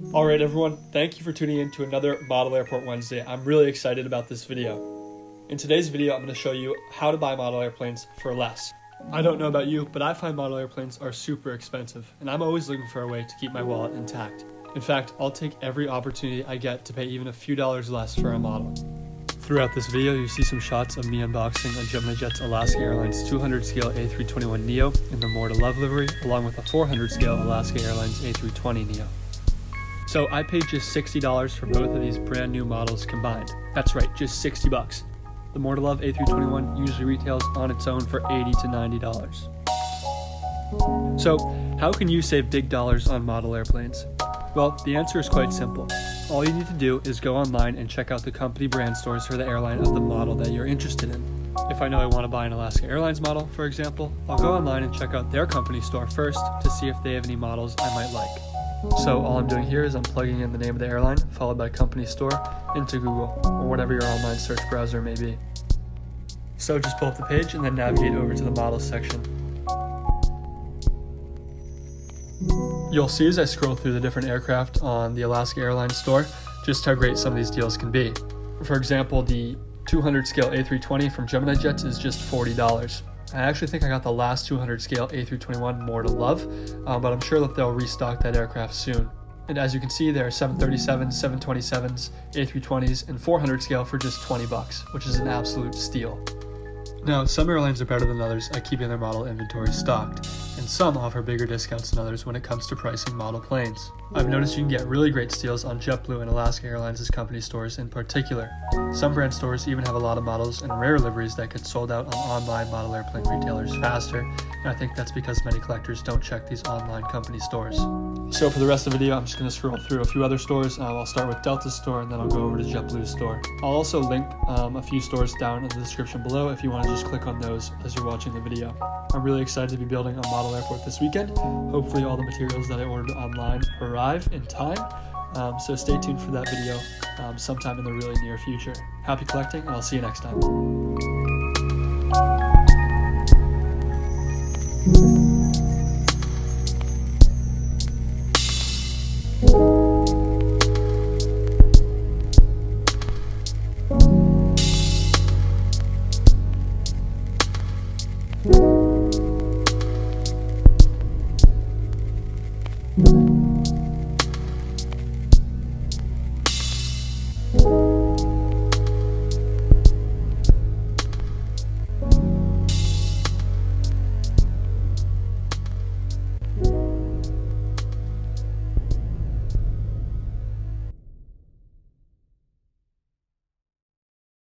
All right, everyone, thank you for tuning in to another Model Airport Wednesday. I'm really excited about this video. In today's video, I'm going to show you how to buy model airplanes for less. I don't know about you, but I find model airplanes are super expensive, and I'm always looking for a way to keep my wallet intact. In fact, I'll take every opportunity I get to pay even a few dollars less for a model. Throughout this video, you see some shots of me unboxing a Gemini Jets Alaska Airlines 200 scale A321neo in the More to Love livery, along with a 400 scale Alaska Airlines A320neo. So I paid just $60 for both of these brand new models combined. That's right, just 60 bucks. The More to Love A321 usually retails on its own for $80 to $90. So how can you save big dollars on model airplanes? Well, the answer is quite simple. All you need to do is go online and check out the company brand stores for the airline of the model that you're interested in. If I know I want to buy an Alaska Airlines model, for example, I'll go online and check out their company store first to see if they have any models I might like. So all I'm doing here is I'm plugging in the name of the airline, followed by company store, into Google, or whatever your online search browser may be. So just pull up the page and then navigate over to the models section. You'll see as I scroll through the different aircraft on the Alaska Airlines store, just how great some of these deals can be. For example, the 200 scale A320 from Gemini Jets is just $40. I actually think I got the last 200 scale A321 More to Love, but I'm sure that they'll restock that aircraft soon. And as you can see, there are 737s, 727s, A320s, and 400 scale for just 20 bucks, which is an absolute steal. Now, some airlines are better than others at keeping their model inventory stocked, and some offer bigger discounts than others when it comes to pricing model planes. I've noticed you can get really great steals on JetBlue and Alaska Airlines' company stores in particular. Some brand stores even have a lot of models and rare liveries that get sold out on online model airplane retailers faster, and I think that's because many collectors don't check these online company stores. So for the rest of the video, I'm just going to scroll through a few other stores. I'll start with Delta's store, and then I'll go over to JetBlue's store. I'll also link a few stores down in the description below if you want to just click on those as you're watching the video. I'm really excited to be building a model airport this weekend. Hopefully all the materials that I ordered online arrive in time. So stay tuned for that video sometime in the really near future. Happy collecting, and I'll see you next time.